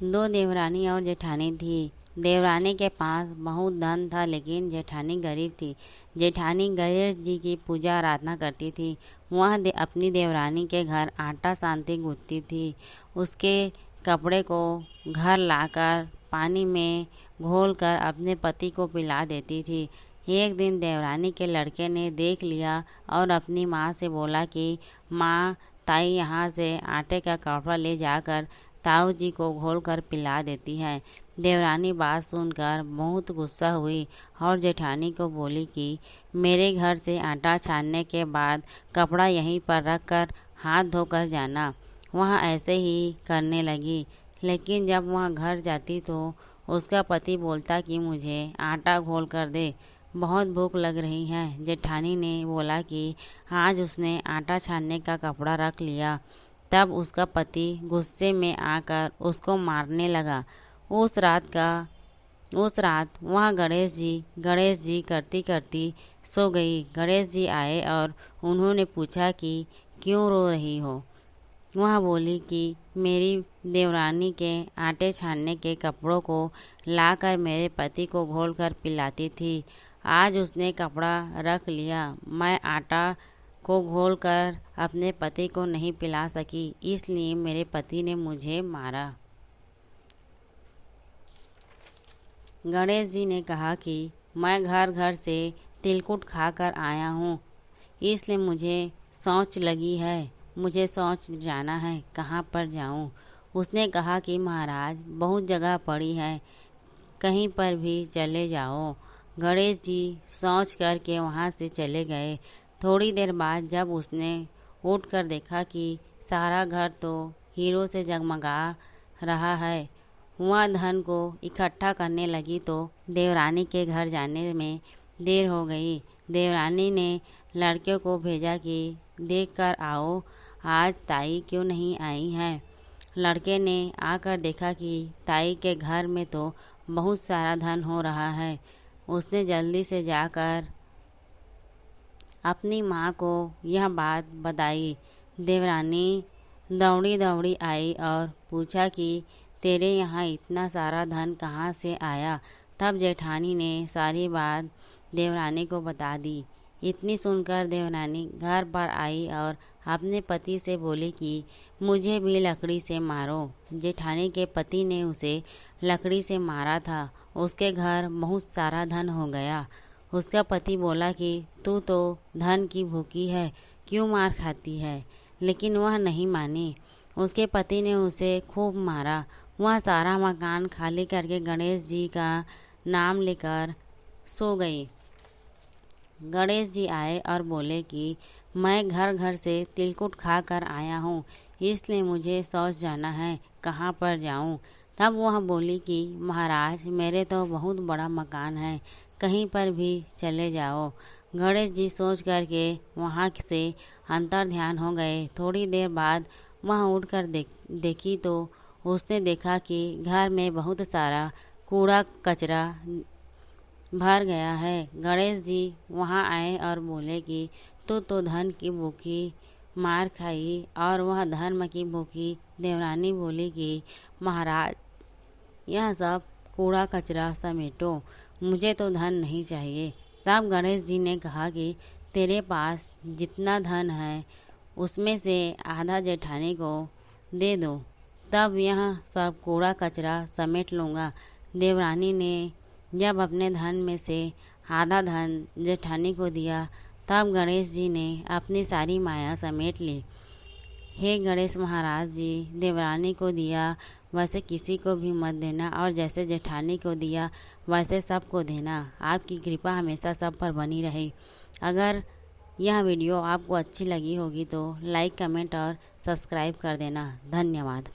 दो देवरानी और जेठानी थी। देवरानी के पास बहुत धन था, लेकिन जेठानी गरीब थी। जेठानी गणेश जी की पूजा आराधना करती थी। वह अपनी देवरानी के घर आटा सानती गूंथती थी। उसके कपड़े को घर लाकर पानी में घोलकर अपने पति को पिला देती थी। एक दिन देवरानी के लड़के ने देख लिया और अपनी माँ से बोला कि माँ, ताई यहाँ से आटे का कपड़ा ले जाकर ताऊ जी को घोलकर पिला देती है। देवरानी बात सुनकर बहुत गुस्सा हुई और जेठानी को बोली कि मेरे घर से आटा छानने के बाद कपड़ा यहीं पर रख कर हाथ धोकर जाना। वह ऐसे ही करने लगी, लेकिन जब वह घर जाती तो उसका पति बोलता कि मुझे आटा घोल कर दे, बहुत भूख लग रही है। जेठानी ने बोला कि आज उसने आटा छानने का कपड़ा रख लिया। तब उसका पति गुस्से में आकर उसको मारने लगा। उस रात वह गणेश जी करती करती सो गई। गणेश जी आए और उन्होंने पूछा कि क्यों रो रही हो। वह बोली कि मेरी देवरानी के आटे छानने के कपड़ों को लाकर मेरे पति को घोलकर पिलाती थी। आज उसने कपड़ा रख लिया। मैं आटा को घोलकर अपने पति को नहीं पिला सकी, इसलिए मेरे पति ने मुझे मारा। गणेश जी ने कहा कि मैं घर घर से तिलकुट खाकर आया हूँ, इसलिए मुझे शौच लगी है। मुझे शौच जाना है, कहाँ पर जाऊँ। उसने कहा कि महाराज, बहुत जगह पड़ी है, कहीं पर भी चले जाओ। गणेश जी शौच करके वहाँ से चले गए। थोड़ी देर बाद जब उसने उठकर देखा कि सारा घर तो हीरो से जगमगा रहा है, वह धन को इकट्ठा करने लगी तो देवरानी के घर जाने में देर हो गई। देवरानी ने लड़के को भेजा कि देख कर आओ, आज ताई क्यों नहीं आई हैं। लड़के ने आकर देखा कि ताई के घर में तो बहुत सारा धन हो रहा है। उसने जल्दी से जाकर अपनी माँ को यह बात बताई। देवरानी दौड़ी दौड़ी आई और पूछा कि तेरे यहाँ इतना सारा धन कहाँ से आया। तब जेठानी ने सारी बात देवरानी को बता दी। इतनी सुनकर देवरानी घर पर आई और अपने पति से बोली कि मुझे भी लकड़ी से मारो। जेठानी के पति ने उसे लकड़ी से मारा था। उसके घर बहुत सारा धन हो गया। उसका पति बोला कि तू तो धन की भूखी है, क्यों मार खाती है, लेकिन वह नहीं मानी। उसके पति ने उसे खूब मारा। वह सारा मकान खाली करके गणेश जी का नाम लेकर सो गई। गणेश जी आए और बोले कि मैं घर घर से तिलकुट खा कर आया हूँ, इसलिए मुझे शौच जाना है, कहाँ पर जाऊँ। तब वह बोली कि महाराज, मेरे तो बहुत बड़ा मकान है, कहीं पर भी चले जाओ। गणेश जी सोच करके वहाँ से अंतर ध्यान हो गए। थोड़ी देर बाद वह उठकर देखी तो उसने देखा कि घर में बहुत सारा कूड़ा कचरा भर गया है। गणेश जी वहाँ आए और बोले कि तू तो धन की भूखी मार खाई और वह धर्म की भूखी। देवरानी बोली कि महाराज, यह सब कूड़ा कचरा समेटो, मुझे तो धन नहीं चाहिए। तब गणेश जी ने कहा कि तेरे पास जितना धन है उसमें से आधा जेठानी को दे दो, तब यह सब कूड़ा कचरा समेट लूँगा। देवरानी ने जब अपने धन में से आधा धन जेठानी को दिया, तब गणेश जी ने अपनी सारी माया समेट ली। हे गणेश महाराज जी, देवरानी को दिया वैसे किसी को भी मत देना, और जैसे जेठानी को दिया वैसे सबको देना। आपकी कृपा हमेशा सब पर बनी रहे। अगर यह वीडियो आपको अच्छी लगी होगी तो लाइक, कमेंट और सब्सक्राइब कर देना। धन्यवाद।